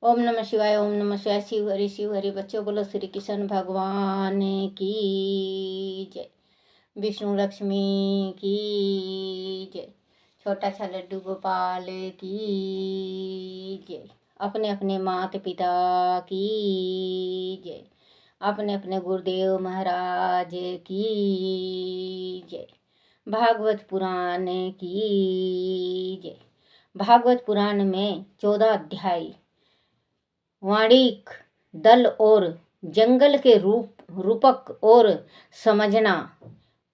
ओम नमः शिवाय, ओम नमः शिवाय। शिव हरि बच्चों, बोलो श्री कृष्ण भगवान की जय। विष्णु लक्ष्मी की जय। छोटा सा लड्डू गोपाल की जय। अपने अपने माता पिता की जय। अपने अपने गुरुदेव महाराज की जय। भागवत पुराण की जय। भागवत पुराण में 14 अध्याय वाणिक दल और जंगल के रूपक और समझना।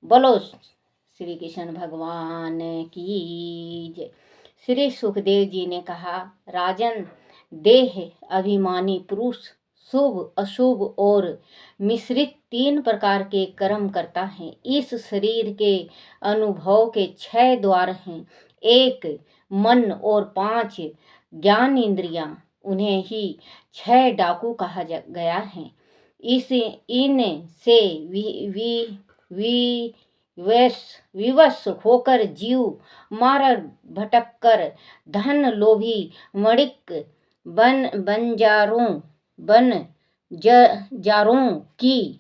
बोलो श्री कृष्ण भगवान की जय। श्री सुखदेव जी ने कहा, राजन, देह अभिमानी पुरुष शुभ अशुभ और मिश्रित 3 प्रकार के कर्म करता है। इस शरीर के अनुभव के 6 द्वार हैं। 1 मन और 5 ज्ञान इंद्रियां, उन्हें ही 6 डाकू कहा गया है। इन से विवश होकर जीव मार्ग भटक कर धन लोभी मणिक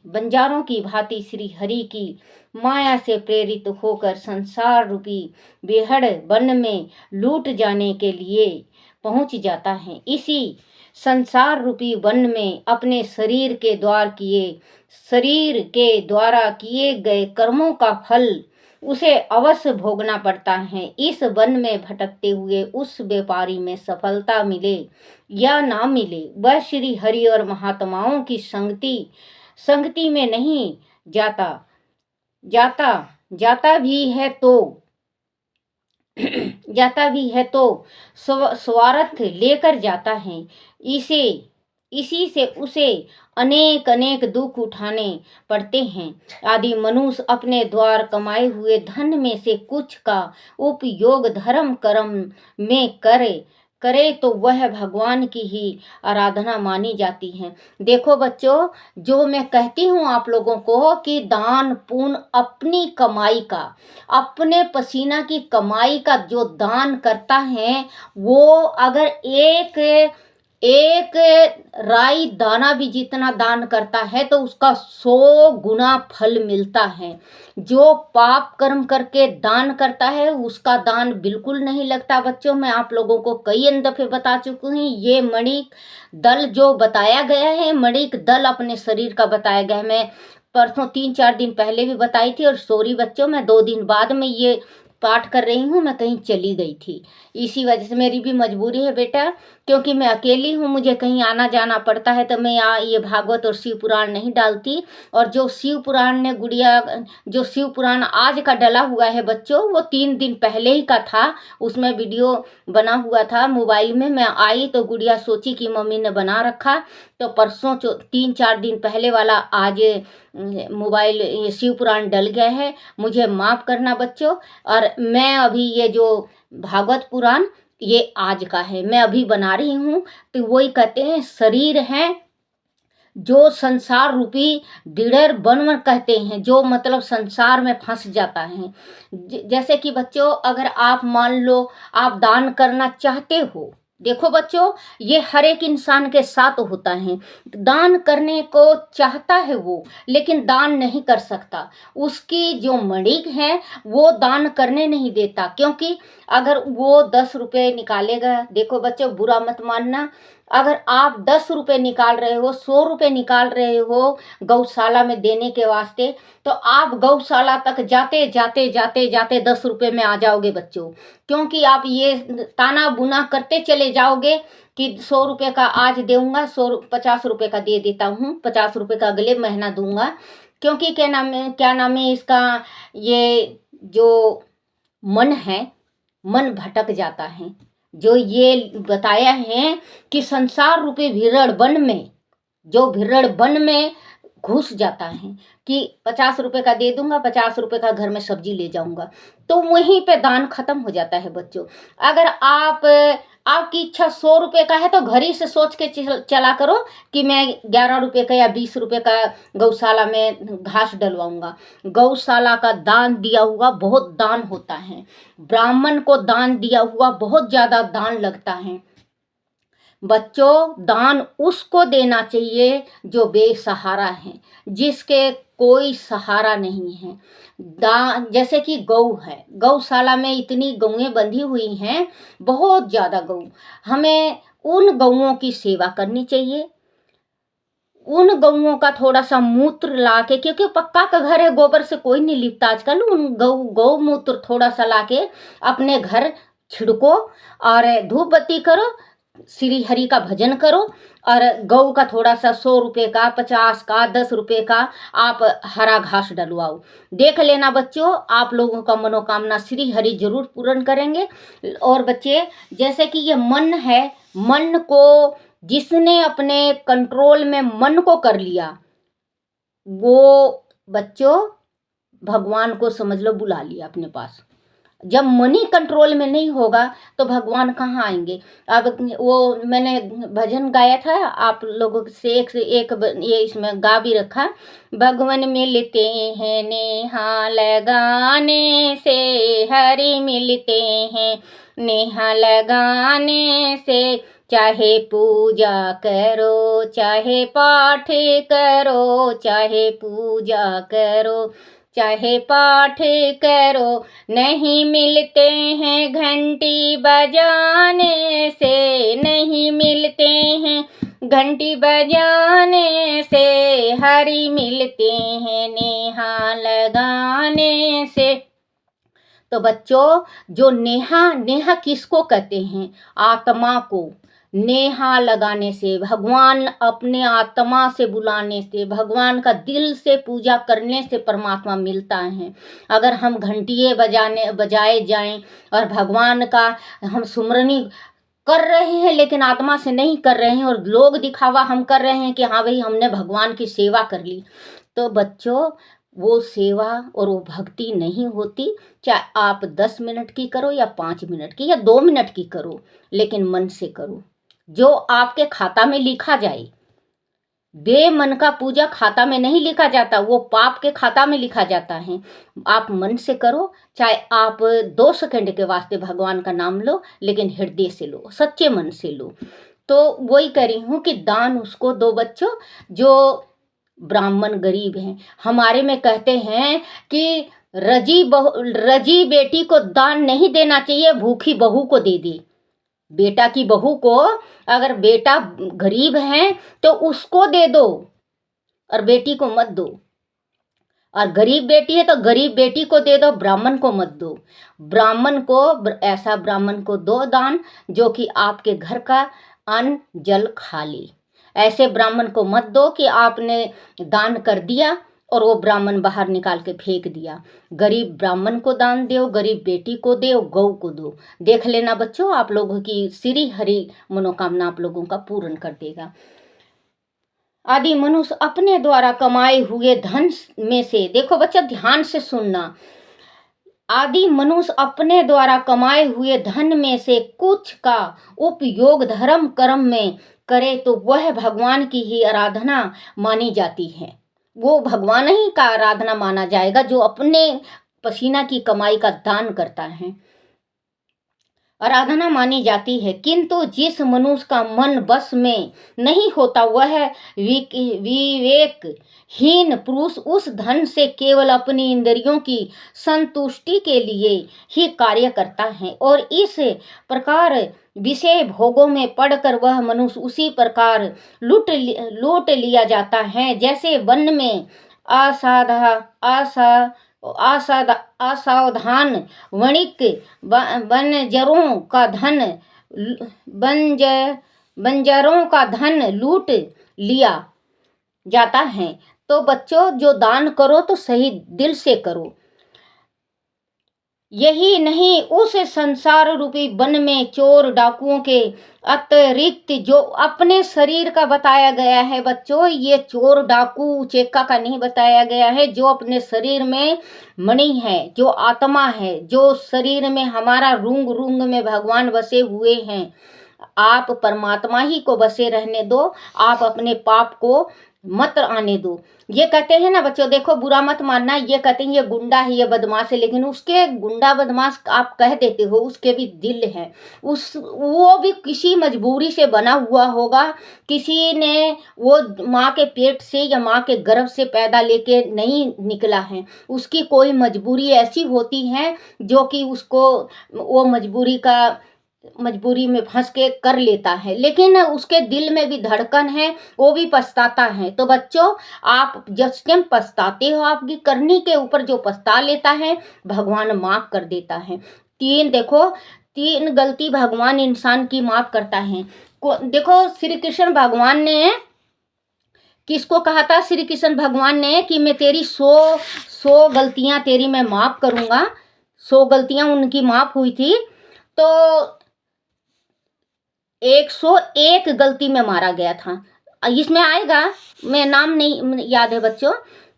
बंजारों की भांति श्री हरि की माया से प्रेरित होकर संसार रूपी बेहड़ वन में लूट जाने के लिए पहुंच जाता है। इसी संसार रूपी वन में अपने शरीर के द्वारा किए गए कर्मों का फल उसे अवश्य भोगना पड़ता है। इस वन में भटकते हुए उस व्यापारी में सफलता मिले या ना मिले, वह श्री हरि और महात्माओं की संगति में नहीं जाता भी है तो स्वार्थ लेकर जाता है। इसी से उसे अनेक दुख उठाने पड़ते हैं। आदि मनुष्य अपने द्वार कमाए हुए धन में से कुछ का उपयोग धर्म कर्म में करे तो वह भगवान की ही आराधना मानी जाती है। देखो बच्चों, जो मैं कहती हूँ आप लोगों को कि दान पुण्य अपनी कमाई का, अपने पसीना की कमाई का जो दान करता है, वो अगर एक राई दाना भी जितना दान करता है तो उसका 100 गुना फल मिलता है। जो पाप कर्म करके दान करता है उसका दान बिल्कुल नहीं लगता। बच्चों, मैं आप लोगों को कई दफे बता चुकी हूँ, ये मणिक दल जो बताया गया है, मणिक दल अपने शरीर का बताया गया है। मैं परसों 3-4 दिन पहले भी बताई थी, और सॉरी बच्चों, मैं 2 दिन बाद में ये पाठ कर रही हूँ, मैं कहीं चली गई थी। इसी वजह से मेरी भी मजबूरी है बेटा, क्योंकि मैं अकेली हूँ, मुझे कहीं आना जाना पड़ता है, तो मैं ये भागवत और शिव पुराण नहीं डालती। और जो शिव पुराण आज का डला हुआ है बच्चों, वो 3 दिन पहले ही का था। उसमें वीडियो बना हुआ था मोबाइल में। मैं आई तो गुड़िया सोची कि मम्मी ने बना रखा, तो परसों 3-4 दिन पहले वाला आज मोबाइल शिव पुराण डल गया है। मुझे माफ़ करना बच्चों। और मैं अभी ये जो भागवत पुराण ये आज का है, मैं अभी बना रही हूँ। तो वही कहते हैं, शरीर है जो संसार रूपी दृढ़ बन कहते हैं, जो मतलब संसार में फंस जाता है। जैसे कि बच्चों, अगर आप मान लो आप दान करना चाहते हो, देखो बच्चों, ये हर एक इंसान के साथ होता है। दान करने को चाहता है वो, लेकिन दान नहीं कर सकता। उसकी जो मणिक है वो दान करने नहीं देता, क्योंकि अगर वो 10 रुपये निकालेगा, देखो बच्चों बुरा मत मानना, अगर आप 10 रुपये निकाल रहे हो, 100 रुपये निकाल रहे हो गौशाला में देने के वास्ते, तो आप गौशाला तक जाते 10 रुपये में आ जाओगे बच्चों। क्योंकि आप ये ताना बुना करते चले जाओगे कि 100 रुपये का आज दूंगा, 50 रुपये का दे देता हूँ, 50 रुपये का अगले महीना दूंगा। क्योंकि क्या नाम है इसका, ये जो मन है, मन भटक जाता है। जो ये बताया है कि संसार रूपी भीड़ वन में घुस जाता है कि 50 रुपये का दे दूंगा, 50 रुपये का घर में सब्जी ले जाऊंगा, तो वहीं पे दान खत्म हो जाता है बच्चों। अगर आपकी इच्छा 100 रुपये का है तो घर ही से सोच के चला करो कि मैं 11 रुपये का या 20 रुपये का गौशाला में घास डलवाऊंगा। गौशाला का दान दिया हुआ बहुत दान होता है, ब्राह्मण को दान दिया हुआ बहुत ज़्यादा दान लगता है। बच्चों, दान उसको देना चाहिए जो बेसहारा है, जिसके कोई सहारा नहीं है। दान, जैसे कि गऊ है, गौशाला में इतनी गौएं बंधी हुई हैं, बहुत ज़्यादा गऊ। हमें उन गऊओं की सेवा करनी चाहिए। उन गऊओं का थोड़ा सा मूत्र ला के, क्योंकि पक्का का घर है, गोबर से कोई नहीं लिपता आजकल, उन गौमूत्र थोड़ा सा ला के अपने घर छिड़को और धूप बत्ती करो, श्री हरि का भजन करो, और गऊ का थोड़ा सा 100 रुपये का, 50 का, 10 रुपये का आप हरा घास डलवाओ। देख लेना बच्चों, आप लोगों का मनोकामना श्री हरि जरूर पूर्ण करेंगे। और बच्चे, जैसे कि ये मन है, मन को जिसने अपने कंट्रोल में मन को कर लिया, वो बच्चों भगवान को समझ लो बुला लिया अपने पास। जब मन ही कंट्रोल में नहीं होगा तो भगवान कहाँ आएंगे। अब वो मैंने भजन गाया था आप लोगों से, एक से एक ये इसमें गा भी रखा। भगवान मिलते हैं नेहा लगाने से, हरि मिलते हैं नेहा लगाने से, चाहे पूजा करो चाहे पाठ करो, चाहे पूजा करो चाहे पाठ करो, नहीं मिलते हैं घंटी बजाने से, नहीं मिलते हैं घंटी बजाने से, हरि मिलते हैं नेहा लगाने से। तो बच्चों, जो नेहा, नेहा किसको कहते हैं? आत्मा को। नेहा लगाने से, भगवान अपने आत्मा से बुलाने से, भगवान का दिल से पूजा करने से परमात्मा मिलता है। अगर हम घंटिये बजाए जाएं और भगवान का हम सुमरनी कर रहे हैं लेकिन आत्मा से नहीं कर रहे हैं, और लोग दिखावा हम कर रहे हैं कि हाँ भाई हमने भगवान की सेवा कर ली, तो बच्चों वो सेवा और वो भक्ति नहीं होती। चाहे आप 10 मिनट की करो या 5 मिनट की या 2 मिनट की करो, लेकिन मन से करो, जो आपके खाता में लिखा जाए। बेमन का पूजा खाता में नहीं लिखा जाता, वो पाप के खाता में लिखा जाता है। आप मन से करो, चाहे आप 2 सेकंड के वास्ते भगवान का नाम लो, लेकिन हृदय से लो, सच्चे मन से लो। तो वही कह रही हूँ कि दान उसको दो बच्चों जो ब्राह्मण गरीब हैं। हमारे में कहते हैं कि रजी बेटी को दान नहीं देना चाहिए, भूखी बहू को दे दे। बेटा की बहू को, अगर बेटा गरीब है तो उसको दे दो, और बेटी को मत दो। और गरीब बेटी है तो गरीब बेटी को दे दो, ब्राह्मण को मत दो। ब्राह्मण को, ऐसा ब्राह्मण को दो दान जो कि आपके घर का अन्न जल खा ले। ऐसे ब्राह्मण को मत दो कि आपने दान कर दिया और वो ब्राह्मण बाहर निकाल के फेंक दिया। गरीब ब्राह्मण को दान दो, गरीब बेटी को दो, गौ को दो। देख लेना बच्चों, आप लोगों की श्री हरि मनोकामना आप लोगों का पूर्ण कर देगा। आदि मनुष्य अपने द्वारा कमाए हुए धन में से, देखो बच्चा ध्यान से सुनना, आदि मनुष्य अपने द्वारा कमाए हुए धन में से कुछ का उपयोग धर्म कर्म में करे तो वह भगवान की ही आराधना मानी जाती है। वो भगवान ही का आराधना माना जाएगा जो अपने पसीना की कमाई का दान करता है, आराधना मानी जाती है। किंतु जिस मनुष्य का मन बस में नहीं होता, वह विवेकहीन पुरुष उस धन से केवल अपनी इंद्रियों की संतुष्टि के लिए ही कार्य करता है, और इस प्रकार विषय भोगों में पड़कर वह मनुष्य उसी प्रकार लूट लिया जाता है, जैसे वन में असावधान वणिक बंजरों का धन लूट लिया जाता है। तो बच्चों, जो दान करो तो सही दिल से करो। यही नहीं, उस संसार रूपी वन में चोर डाकुओं के अतिरिक्त जो अपने शरीर का बताया गया है बच्चों, ये चोर डाकू उचेका का नहीं बताया गया है। जो अपने शरीर में मणि है, जो आत्मा है, जो शरीर में हमारा रूंग रूंग में भगवान बसे हुए हैं, आप परमात्मा ही को बसे रहने दो। आप अपने पाप को मत आने दो। ये कहते हैं ना बच्चों, देखो बुरा मत मानना, ये कहते हैं ये गुंडा है, ये बदमाश है, लेकिन उसके गुंडा बदमाश आप कह देते हो, उसके भी दिल है, उस वो भी किसी मजबूरी से बना हुआ होगा। किसी ने वो माँ के पेट से या माँ के गर्भ से पैदा लेके नहीं निकला है, उसकी कोई मजबूरी ऐसी होती है जो कि उसको वो मजबूरी में फंस के कर लेता है, लेकिन उसके दिल में भी धड़कन है, वो भी पछताता है। तो बच्चों, आप जिस टाइम पछताते हो, आपकी करनी के ऊपर जो पछता लेता है, भगवान माफ कर देता है। देखो, 3 गलती भगवान इंसान की माफ करता है। देखो, श्री कृष्ण भगवान ने किसको कहा था? श्री कृष्ण भगवान ने कि मैं तेरी 100 गलतियां तेरी मैं माफ करूंगा। 100 गलतियां उनकी माफ हुई थी, तो 101 गलती में मारा गया था। इसमें आएगा, मैं नाम नहीं याद है बच्चों।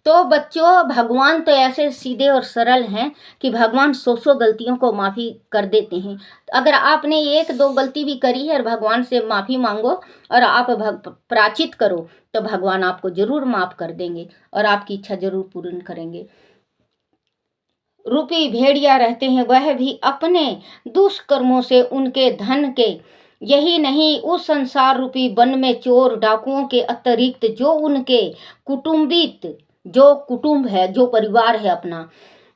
तो बच्चों, भगवान तो ऐसे सीधे और सरल हैं कि भगवान 100 गलतियों को माफ़ी कर देते हैं। अगर आपने 1-2 गलती भी करी है और भगवान से माफ़ी मांगो और आप प्राचित करो, तो भगवान आपको ज़रूर माफ़ कर देंगे और आपकी इच्छा ज़रूर पूर्ण करेंगे। रूपी भेड़िया रहते हैं, वह भी अपने दुष्कर्मों से उनके धन के, यही नहीं उस संसार रूपी वन में चोर डाकुओं के अतिरिक्त जो उनके कुटुंबित, जो कुटुंब है, जो परिवार है अपना,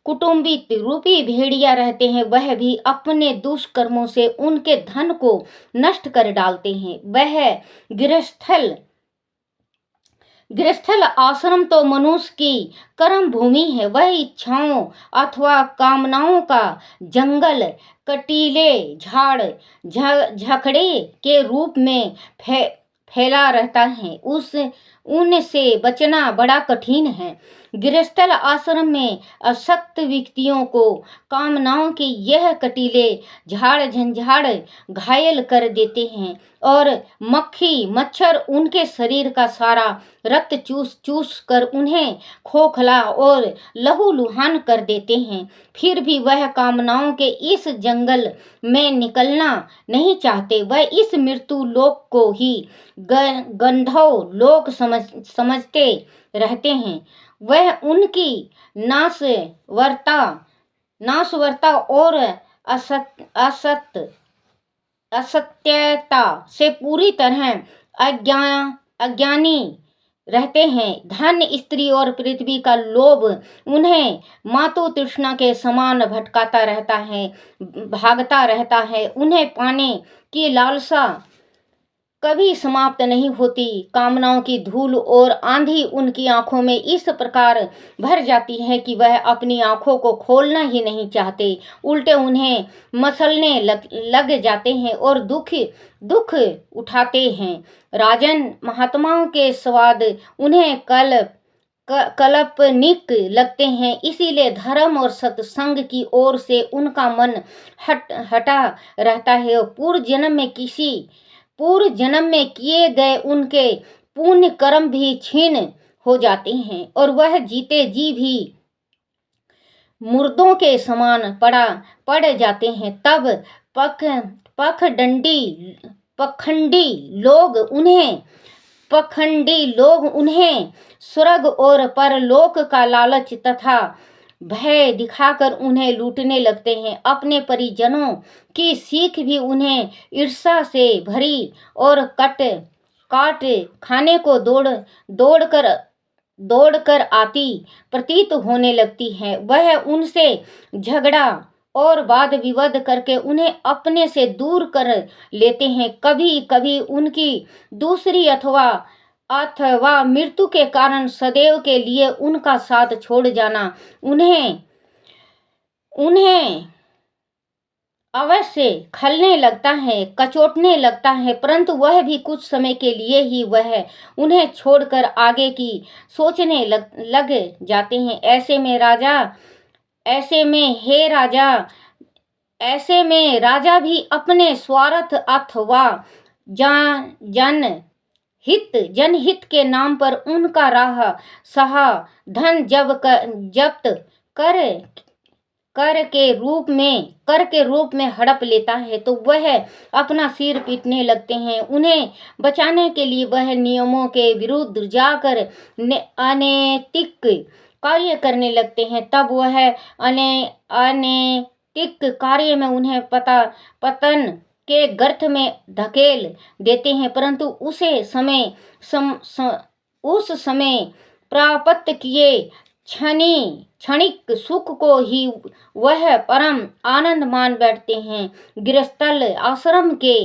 कुटुंबित रूपी भेड़िया रहते हैं, वह भी अपने दुष्कर्मों से उनके धन को नष्ट कर डालते हैं। वह गृहस्थल आश्रम तो मनुष्य की कर्म भूमि है, वह इच्छाओं अथवा कामनाओं का जंगल, कटीले झाड़ झखड़े के रूप में फैला रहता है, उनसे बचना बड़ा कठिन है। गृहस्थल आश्रम में असक्त व्यक्तियों को कामनाओं के यह कटीले झाड़ झंझाड़ घायल कर देते हैं और मक्खी मच्छर उनके शरीर का सारा रक्त चूस चूस कर उन्हें खोखला और लहूलुहान कर देते हैं। फिर भी वह कामनाओं के इस जंगल में निकलना नहीं चाहते, वह इस मृत्यु लोक को ही गंधर्व लोक समझते रहते हैं। वह उनकी नाशवरता और असत्यता से पूरी तरह अज्ञानी रहते हैं। धन, स्त्री और पृथ्वी का लोभ उन्हें मातु तृष्णा के समान भटकाता रहता है, भागता रहता है। उन्हें पाने की लालसा कभी समाप्त नहीं होती। कामनाओं की धूल और आंधी उनकी आंखों में इस प्रकार भर जाती है कि वह अपनी आंखों को खोलना ही नहीं चाहते, उल्टे उन्हें मसलने लग जाते हैं और दुख उठाते हैं। राजन, महात्माओं के स्वाद उन्हें कल्पनिक लगते हैं, इसीलिए धर्म और सत्संग की ओर से उनका मन हटा रहता है। पूर्व जन्म में किए गए उनके पुण्य कर्म भी क्षीण हो जाते हैं और वह जीते जी भी मुर्दों के समान पड़ जाते हैं। तब पखंडी लोग उन्हें स्वर्ग और परलोक का लालच तथा भय दिखाकर उन्हें लूटने लगते हैं। अपने परिजनों की सीख भी उन्हें ईर्ष्या से भरी और काट खाने को दौड़ कर आती प्रतीत होने लगती है। वह उनसे झगड़ा और वाद विवाद करके उन्हें अपने से दूर कर लेते हैं। कभी कभी उनकी दूसरी अथवा मृत्यु के कारण सदैव के लिए उनका साथ छोड़ जाना उन्हें अवश्य खलने लगता है, कचोटने लगता है, परंतु वह भी कुछ समय के लिए ही वह उन्हें छोड़कर आगे की सोचने लग जाते हैं। ऐसे में राजा भी अपने स्वार्थ अथवा जनहित के नाम पर उनका राह सहा धन जब्त कर के रूप में हड़प लेता है तो वह अपना सिर पीटने लगते हैं। उन्हें बचाने के लिए वह नियमों के विरुद्ध जाकर अनैतिक कार्य करने लगते हैं। तब वह अनैतिक कार्य में उन्हें पतन के गर्त में धकेल देते हैं, परंतु उस समय प्राप्त किए क्षणिक सुख को ही वह परम आनंद मान बैठते हैं। गृहस्थल आश्रम के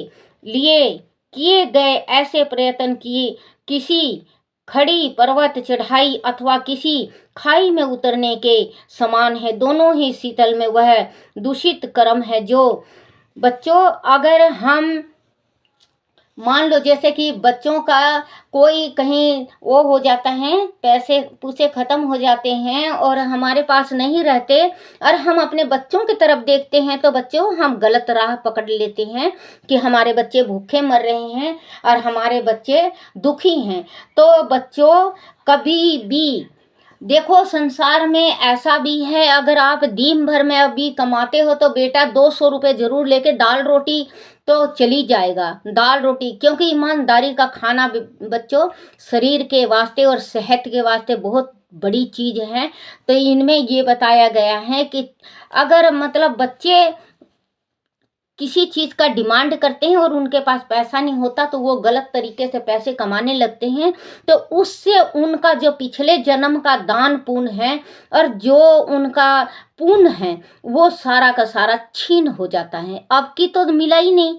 लिए किए गए ऐसे प्रयत्न किसी खड़ी पर्वत चढ़ाई अथवा किसी खाई में उतरने के समान है। दोनों ही शीतल में वह दूषित कर्म है जो बच्चों, अगर हम मान लो जैसे कि बच्चों का कोई कहीं वो हो जाता है, पैसे पूसे खत्म हो जाते हैं और हमारे पास नहीं रहते और हम अपने बच्चों की तरफ देखते हैं तो बच्चों हम गलत राह पकड़ लेते हैं कि हमारे बच्चे भूखे मर रहे हैं और हमारे बच्चे दुखी हैं। तो बच्चों कभी भी देखो, संसार में ऐसा भी है, अगर आप दिन भर में अभी कमाते हो तो बेटा 200 रुपये जरूर लेके दाल रोटी तो चली जाएगा। दाल रोटी, क्योंकि ईमानदारी का खाना बच्चों शरीर के वास्ते और सेहत के वास्ते बहुत बड़ी चीज़ है। तो इनमें ये बताया गया है कि अगर मतलब बच्चे किसी चीज़ का डिमांड करते हैं और उनके पास पैसा नहीं होता तो वो गलत तरीके से पैसे कमाने लगते हैं, तो उससे उनका जो पिछले जन्म का दान पुण्य है और जो उनका पुण्य है वो सारा का सारा छीन हो जाता है। अब की तो मिला ही नहीं।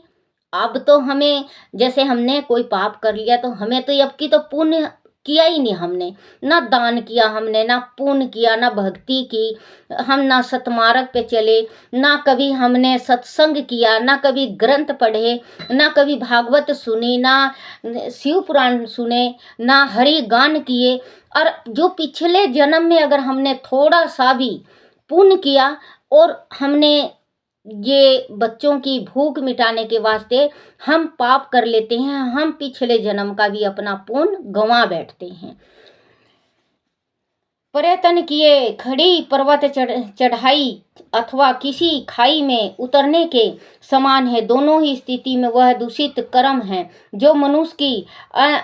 अब तो हमें जैसे हमने कोई पाप कर लिया तो हमें तो अब की तो पुण्य किया ही नहीं, हमने ना दान किया, हमने ना पुण्य किया, ना भक्ति की, हम ना सतमार्ग पे चले, ना कभी हमने सत्संग किया, ना कभी ग्रंथ पढ़े, ना कभी भागवत सुनी, ना शिव पुराण सुने, ना हरि गान किए। और जो पिछले जन्म में अगर हमने थोड़ा सा भी पुण्य किया और हमने ये बच्चों की भूख मिटाने के वास्ते हम पाप कर लेते हैं, हम पिछले जन्म का भी अपना पुण्य गंवा बैठते हैं। प्रयत्न किए खड़ी पर्वत चढ़ाई अथवा किसी खाई में उतरने के समान है। दोनों ही स्थिति में वह दूषित कर्म है जो मनुष्य की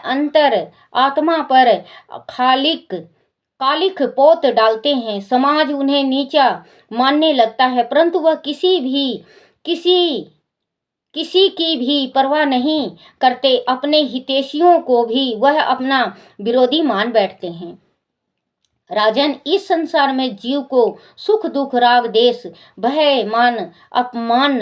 अंतर आत्मा पर कालिख पोत डालते हैं। समाज उन्हें नीचा मानने लगता है, परंतु वह किसी की भी परवाह नहीं करते। अपने हितैषियों को भी वह अपना विरोधी मान बैठते हैं। राजन, इस संसार में जीव को सुख दुख राग देश भय मान अपमान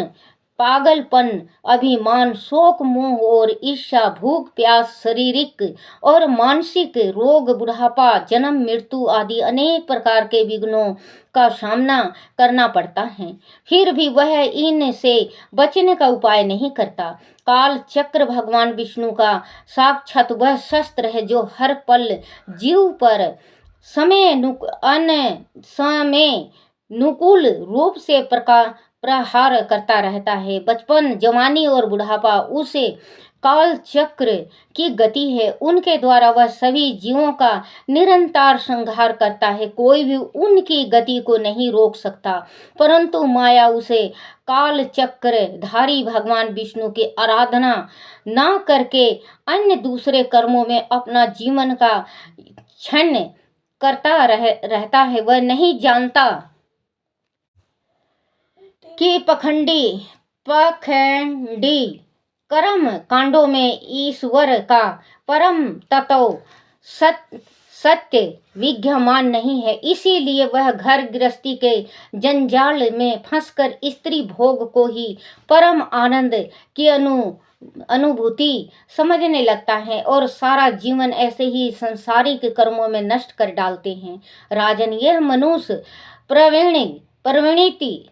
पागलपन अभिमान शोक मोह और ईर्ष्या भूख प्यास शारीरिक और मानसिक रोग बुढ़ापा जन्म मृत्यु आदि अनेक प्रकार के विघ्नों का सामना करना पड़ता है। फिर भी वह इनसे बचने का उपाय नहीं करता। काल चक्र भगवान विष्णु का साक्षात वह शस्त्र है जो हर पल जीव पर नुकूल रूप से प्रहार करता रहता है। बचपन जवानी और बुढ़ापा उसे काल चक्र की गति है, उनके द्वारा वह सभी जीवों का निरंतर संहार करता है। कोई भी उनकी गति को नहीं रोक सकता, परंतु माया उसे काल चक्र धारी भगवान विष्णु की आराधना ना करके अन्य दूसरे कर्मों में अपना जीवन का क्षण करता रहता है। वह नहीं जानता कि पखंडी कर्म कांडों में ईश्वर का परम तत्व सत्य विद्यमान नहीं है। इसीलिए वह घर गृहस्थी के जंजाल में फंसकर स्त्री भोग को ही परम आनंद की अनुभूति समझने लगता है और सारा जीवन ऐसे ही सांसारिक कर्मों में नष्ट कर डालते हैं। राजन, यह मनुष्य प्रवृत्ति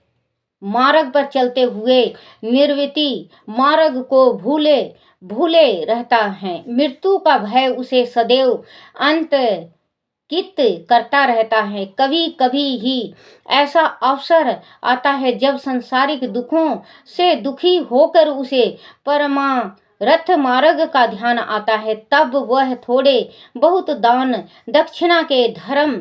मार्ग पर चलते हुए निर्वृत्ति मार्ग को भूले रहता है। मृत्यु का भय उसे सदैव अंतकित करता रहता है। कभी कभी ही ऐसा अवसर आता है जब सांसारिक दुखों से दुखी होकर उसे परमार्थ मार्ग का ध्यान आता है। तब वह थोड़े बहुत दान दक्षिणा के धर्म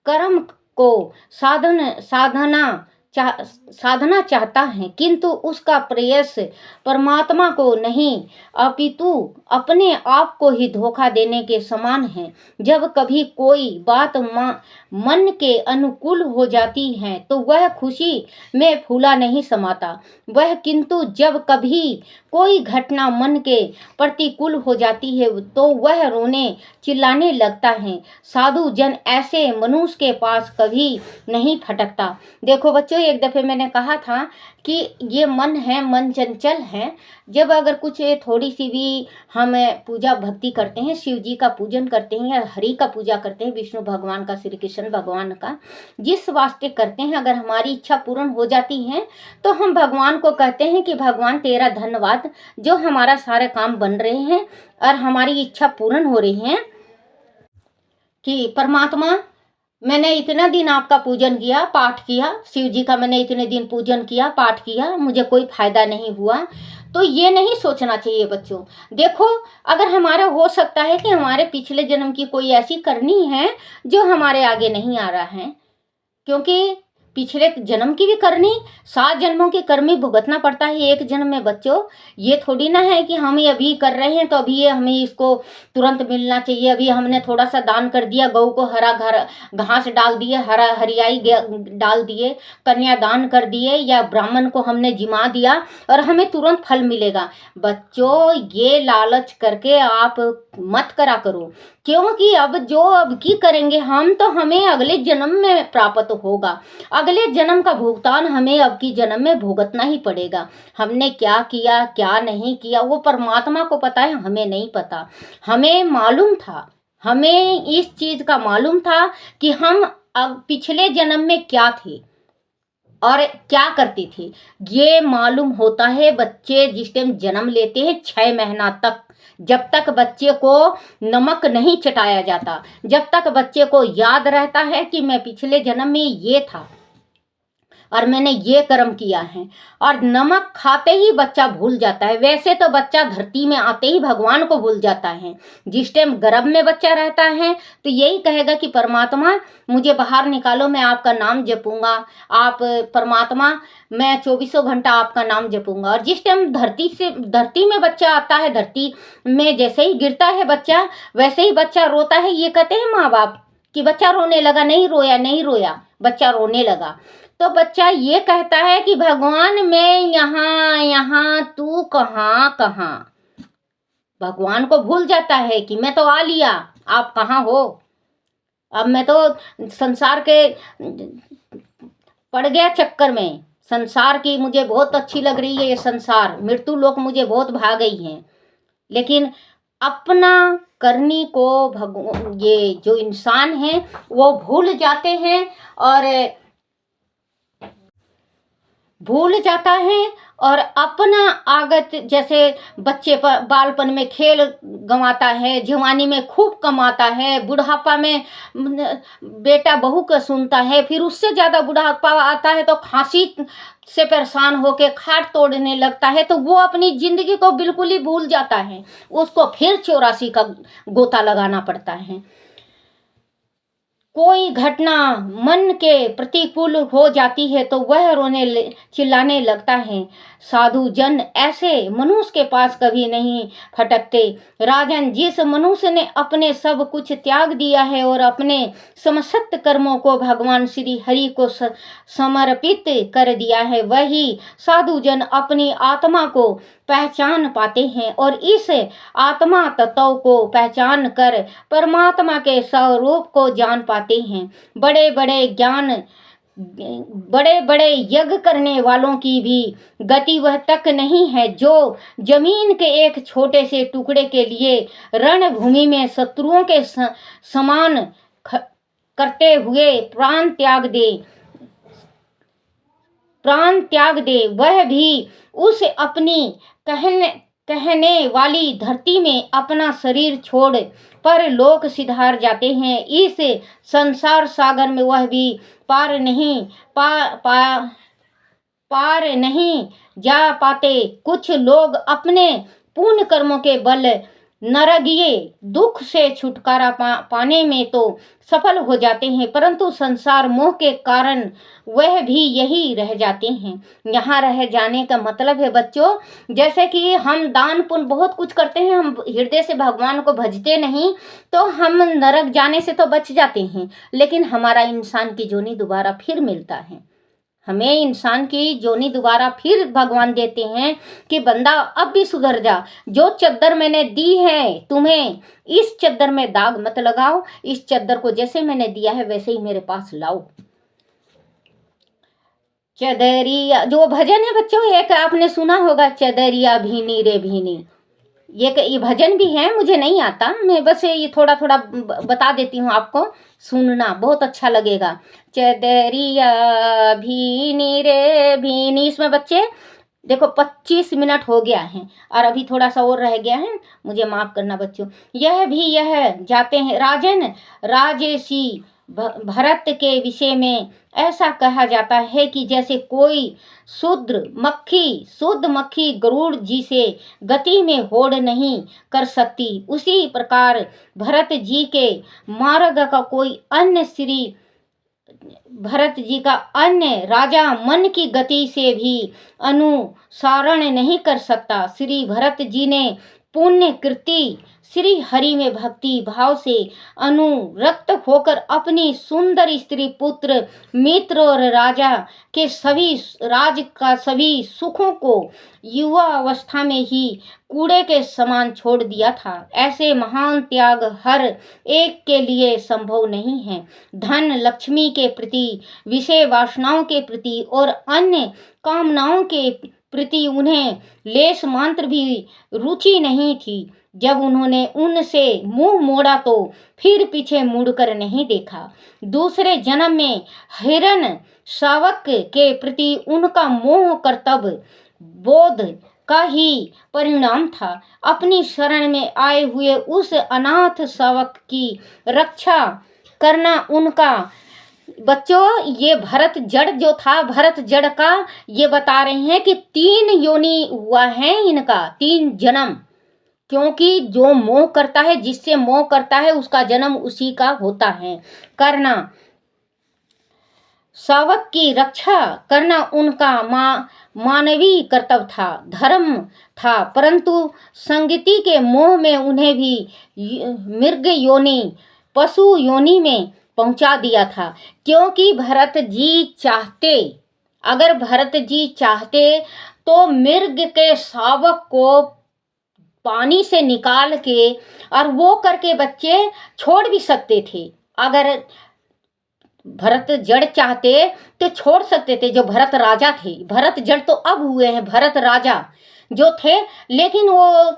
कर्म को साधना साधना चाहता है, किंतु उसका प्रयास परमात्मा को नहीं अपितु अपने आप को ही धोखा देने के समान है। जब कभी कोई बात मन के अनुकूल हो जाती है तो वह खुशी में फूला नहीं समाता, वह किंतु जब कभी कोई घटना मन के प्रतिकूल हो जाती है तो वह रोने चिल्लाने लगता है। साधु जन ऐसे मनुष्य के पास कभी नहीं फटकता। देखो बच्चों, एक दफ़े मैंने कहा था कि ये मन है, मन चंचल है। जब अगर कुछ थोड़ी सी भी हम पूजा भक्ति करते हैं, शिव जी का पूजन करते हैं या हरि का पूजा करते हैं, विष्णु भगवान का, श्री कृष्ण भगवान का, जिस वास्ते करते हैं, अगर हमारी इच्छा पूर्ण हो जाती है तो हम भगवान को कहते हैं कि भगवान तेरा धन्यवाद, जो हमारा सारे काम बन रहे हैं और हमारी इच्छा पूर्ण हो रही है। कि परमात्मा, मैंने इतना दिन आपका पूजन किया, पाठ किया, शिव जी का मैंने इतने दिन पूजन किया, पाठ किया, मुझे कोई फायदा नहीं हुआ। तो ये नहीं सोचना चाहिए बच्चों। देखो, अगर हमारा हो सकता है कि हमारे पिछले जन्म की कोई ऐसी करनी है जो हमारे आगे नहीं आ रहा है, क्योंकि पिछले जन्म की भी करनी, 7 जन्मों की कर्मी भुगतना पड़ता है एक जन्म में बच्चों। ये थोड़ी ना है कि हम ये अभी कर रहे हैं तो अभी ये हमें इसको तुरंत मिलना चाहिए। अभी हमने थोड़ा सा दान कर दिया, गऊ को हरा घास डाल दिए, हरियाई डाल दिए, कन्यादान कर दिए, या ब्राह्मण को हमने जिमा दिया और हमें तुरंत फल मिलेगा। बच्चों, ये लालच करके आप मत करा करो, क्योंकि अब जो अब की करेंगे हम तो हमें अगले जन्म में प्राप्त होगा। अगले जन्म का भुगतान हमें अब की जन्म में भुगतना ही पड़ेगा। हमने क्या किया क्या नहीं किया वो परमात्मा को पता है, हमें नहीं पता। हमें मालूम था, हमें इस चीज का मालूम था कि हम अब पिछले जन्म में क्या थे और क्या करती थी। ये मालूम होता है बच्चे जिस टाइम जन्म लेते हैं 6 महीना तक, जब तक बच्चे को नमक नहीं चटाया जाता, जब तक बच्चे को याद रहता है कि मैं पिछले जन्म में ये था और मैंने ये कर्म किया है। और नमक खाते ही बच्चा भूल जाता है। वैसे तो बच्चा धरती में आते ही भगवान को भूल जाता है। जिस टाइम गर्भ में बच्चा रहता है तो यही कहेगा कि परमात्मा मुझे बाहर निकालो, मैं आपका नाम जपूंगा। आप परमात्मा, मैं 24 घंटा आपका नाम जपूंगा। और जिस टाइम धरती में बच्चा आता है, धरती में जैसे ही गिरता है बच्चा, वैसे ही बच्चा रोता है। ये कहते हैं माँ बाप कि बच्चा रोने लगा, नहीं रोया नहीं रोया, बच्चा रोने लगा। तो बच्चा ये कहता है कि भगवान मैं यहाँ तू कहाँ कहाँ। भगवान को भूल जाता है कि मैं तो आ लिया, आप कहाँ हो। अब मैं तो संसार के पड़ गया चक्कर में, संसार की मुझे बहुत अच्छी लग रही है ये संसार, मृत्यु लोक मुझे बहुत भा गई है। लेकिन अपना करनी को ये जो इंसान है वो भूल जाते हैं और भूल जाता है और अपना आगत, जैसे बच्चे बालपन में खेल गंवाता है, जवानी में खूब कमाता है, बुढ़ापा में बेटा बहू का सुनता है, फिर उससे ज़्यादा बुढ़ापा आता है तो खांसी से परेशान होकर खाट तोड़ने लगता है, तो वो अपनी ज़िंदगी को बिल्कुल ही भूल जाता है। उसको फिर 84 का गोता लगाना पड़ता है। कोई घटना मन के प्रतिकूल हो जाती है तो वह रोने चिल्लाने लगता है। साधु जन ऐसे मनुष्य के पास कभी नहीं फटकते। राजन, जिस मनुष्य ने अपने सब कुछ त्याग दिया है और अपने समस्त कर्मों को भगवान श्री हरि को समर्पित कर दिया है, वही साधु जन अपनी आत्मा को पहचान पाते हैं और इस आत्मा तत्व को पहचान कर परमात्मा के स्वरूप को जान पाते हैं। बड़े बड़े यज्ञ करने वालों की भी गति वह तक नहीं है जो जमीन के एक छोटे से टुकड़े के लिए रणभूमि में शत्रुओं के समान करते हुए प्राण त्याग दे। वह भी उस अपनी कहने वाली धरती में अपना शरीर छोड़ पर लोक सिधार जाते हैं। इस संसार सागर में वह भी पार नहीं जा पाते। कुछ लोग अपने पुण्य कर्मों के बल नरगिए दुख से छुटकारा पाने में तो सफल हो जाते हैं, परंतु संसार मोह के कारण वह भी यही रह जाते हैं। यहाँ रह जाने का मतलब है बच्चों, जैसे कि हम दान पुण्य बहुत कुछ करते हैं, हम हृदय से भगवान को भजते नहीं, तो हम नरक जाने से तो बच जाते हैं, लेकिन हमारा इंसान की जोनी दोबारा फिर मिलता है। हमें इंसान की जोनी दोबारा फिर भगवान देते हैं कि बंदा अब भी सुधर जा, जो चद्दर मैंने दी है तुम्हें, इस चद्दर में दाग मत लगाओ, इस चद्दर को जैसे मैंने दिया है वैसे ही मेरे पास लाओ। चदरिया जो भजन है बच्चों, एक आपने सुना होगा, चदरिया भीनी रे भीनी, ये भजन भी है, मुझे नहीं आता, मैं बस ये थोड़ा थोड़ा बता देती हूँ आपको, सुनना बहुत अच्छा लगेगा। चदरिया भीनी रे भीनी, इसमें बच्चे देखो 25 मिनट हो गया है और अभी थोड़ा सा और रह गया है, मुझे माफ करना बच्चों। यह भी यह जाते हैं राजन राजेशी भरत के विषय में ऐसा कहा जाता है कि जैसे कोई शुद्ध मक्खी गरुड़ जी से गति में होड़ नहीं कर सकती, उसी प्रकार भरत जी के मार्ग का कोई अन्य श्री भरत जी का अन्य राजा मन की गति से भी अनुसरण नहीं कर सकता। श्री भरत जी ने पुण्य कृति श्री हरि में भक्ति भाव से अनुरक्त होकर अपनी सुंदर स्त्री पुत्र मित्र और राजा के सभी राज का सभी सुखों को युवा अवस्था में ही कूड़े के समान छोड़ दिया था। ऐसे महान त्याग हर एक के लिए संभव नहीं है। धन लक्ष्मी के प्रति, विषय वासनाओं के प्रति और अन्य कामनाओं के प्रति उन्हें लेश मात्र भी रुचि नहीं थी। जब उन्होंने उनसे मुंह मोड़ा तो फिर पीछे मुड़कर नहीं देखा। दूसरे जन्म में हिरण शावक के प्रति उनका मोह कर्तव्य बोध का ही परिणाम था। अपनी शरण में आए हुए उस अनाथ शावक की रक्षा करना उनका, बच्चों ये भरत जड़ जो था, भरत जड़ का ये बता रहे हैं कि 3 योनि हुआ है इनका, 3 जन्म, क्योंकि जो मोह करता है, जिससे मोह करता है उसका जन्म उसी का होता है। करना शावक की रक्षा करना उनका मानवीय कर्तव्य था, धर्म था, परंतु संगति के मोह में उन्हें भी मृग योनि, पशु योनि में पहुंचा दिया था। क्योंकि भरत जी चाहते, अगर भरत जी चाहते तो मृग के शावक को पानी से निकाल के और वो करके बच्चे छोड़ भी सकते थे। अगर भरत जड़ चाहते तो छोड़ सकते थे, जो भरत राजा थे। भरत जड़ तो अब हुए हैं, भरत राजा जो थे, लेकिन वो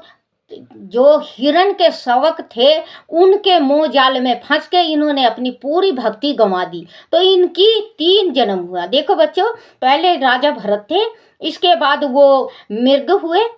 जो हिरण के शावक थे उनके मोह जाल में फंस के इन्होंने अपनी पूरी भक्ति गंवा दी। तो इनकी 3 जन्म हुआ। देखो बच्चों, पहले राजा भरत थे, इसके बाद वो मृग हुए,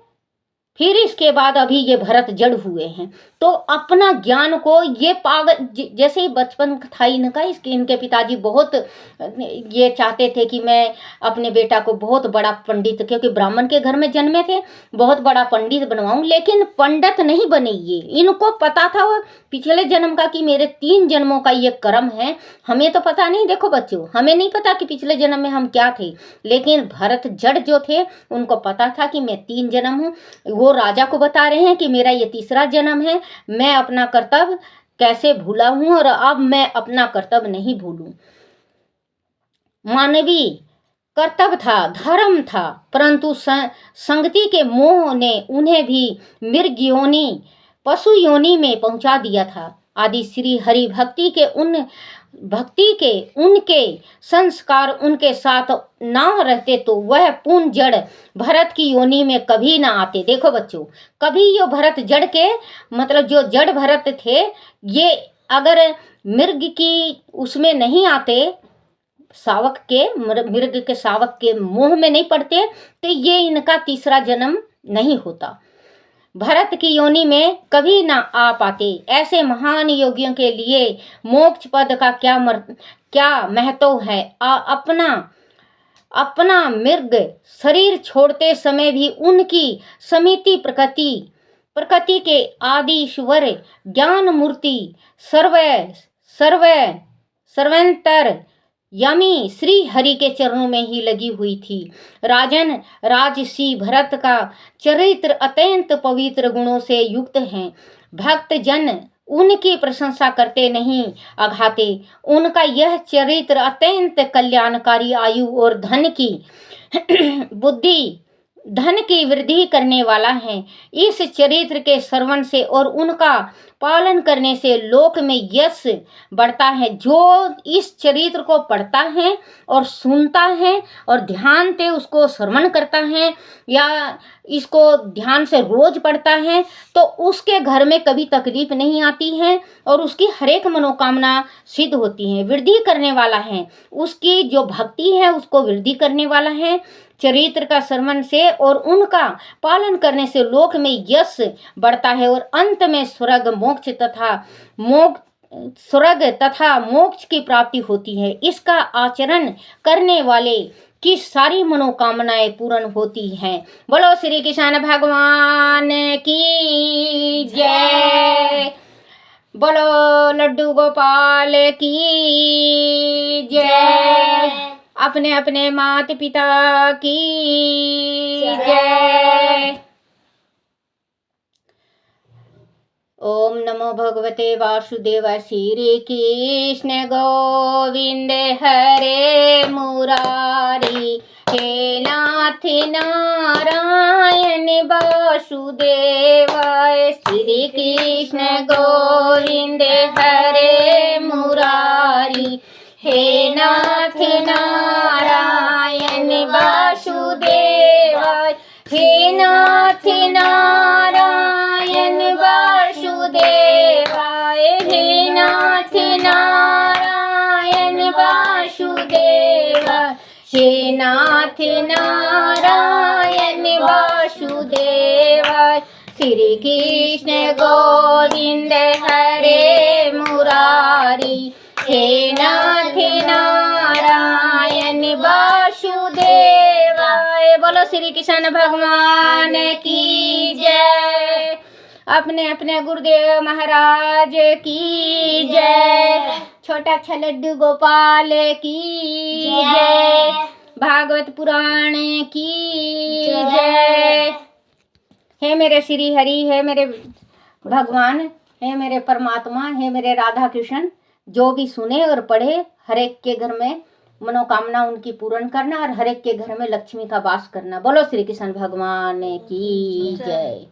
फिर इसके बाद अभी ये भरत जड़ हुए हैं। तो अपना ज्ञान को ये पागल, जैसे ही बचपन था इनका, इसके इनके पिताजी बहुत ये चाहते थे कि मैं अपने बेटा को बहुत बड़ा पंडित, क्योंकि ब्राह्मण के घर में जन्मे थे, बहुत बड़ा पंडित बनवाऊं, लेकिन पंडित नहीं बने ये। इनको पता था पिछले जन्म का कि मेरे 3 जन्मों का ये कर्म है। हमें तो पता नहीं, देखो बच्चों, हमें नहीं पता कि पिछले जन्म में हम क्या थे, लेकिन भरत जड़ जो थे उनको पता था कि मैं 3 जन्म हूँ। वो राजा को बता रहे हैं कि मेरा ये 3रा जन्म है, मैं अपना कर्तव्य कैसे भूला हूं और अब मैं अपना कर्तव्य नहीं भूलूं। मानवीय कर्तव्य था, धर्म था, परंतु संगति के मोह ने उन्हें भी मृग योनि, पशु योनि में पहुंचा दिया था। आदि श्री हरि भक्ति के उनके संस्कार उनके साथ ना रहते तो वह पूर्ण जड़ भरत की योनि में कभी ना आते। देखो बच्चों, कभी ये भरत जड़ के, मतलब जो जड़ भरत थे, ये अगर मृग की उसमें नहीं आते, शावक के, मृग के शावक के मोह में नहीं पड़ते, तो ये इनका 3रा जन्म नहीं होता, भरत की योनि में कभी ना आ पाते। ऐसे महान योगियों के लिए मोक्ष पद का क्या महत्व है। अपना मृग शरीर छोड़ते समय भी उनकी समिति प्रकृति प्रकृति के आदि ईश्वर ज्ञान मूर्ति सर्वंतर यामी श्री हरि के चरणों में ही लगी हुई थी। राजन राजसी भरत का चरित्र अत्यंत पवित्र गुणों से युक्त है। भक्त जन उनकी प्रशंसा करते नहीं अघाते। उनका यह चरित्र अत्यंत कल्याणकारी आयु और धन की वृद्धि करने वाला है। इस चरित्र के श्रवण से और उनका पालन करने से लोक में यश बढ़ता है। जो इस चरित्र को पढ़ता है और सुनता है और ध्यान से उसको श्रवण करता है या इसको ध्यान से रोज पढ़ता है तो उसके घर में कभी तकलीफ नहीं आती है और उसकी हर एक मनोकामना सिद्ध होती है। वृद्धि करने वाला है, उसकी जो भक्ति है उसको वृद्धि करने वाला है। चरित्र का श्रवण से और उनका पालन करने से लोक में यश बढ़ता है और अंत में स्वर्ग तथा मोक्ष की प्राप्ति होती है। इसका आचरण करने वाले की सारी मनोकामनाएं पूर्ण होती हैं। बोलो श्री कृष्ण भगवान की जय। बोलो लड्डू गोपाल की जय। अपने अपने माता पिता की जय। ओम नमो भगवते वासुदेवाय। श्री कृष्ण गोविंद हरे मुरारी। हे नाथ नारायण वासुदेवाय। श्री कृष्ण गोविंद हरे मुरारी। हे नाथ नारायण वासुदेवाय। हे नाथ नारायण वासुदेवाय। हे नाथ नारायण वासुदेवाय। हे नाथ नारायण वासुदेवाय। श्री कृष्ण गोविंद हरे मुरारी। हे नाथ नारायण वासुदेवाय। बोलो श्री कृष्ण भगवान की जय। अपने अपने गुरुदेव महाराज की जय। छोटा लड्डू गोपाल की जय। भागवत पुराण की जय। हे मेरे श्री हरि, हे मेरे भगवान, हे मेरे परमात्मा, हे मेरे राधा कृष्ण, जो भी सुने और पढ़े हर एक के घर में मनोकामना उनकी पूर्ण करना और हर एक के घर में लक्ष्मी का वास करना। बोलो श्री कृष्ण भगवान की जय।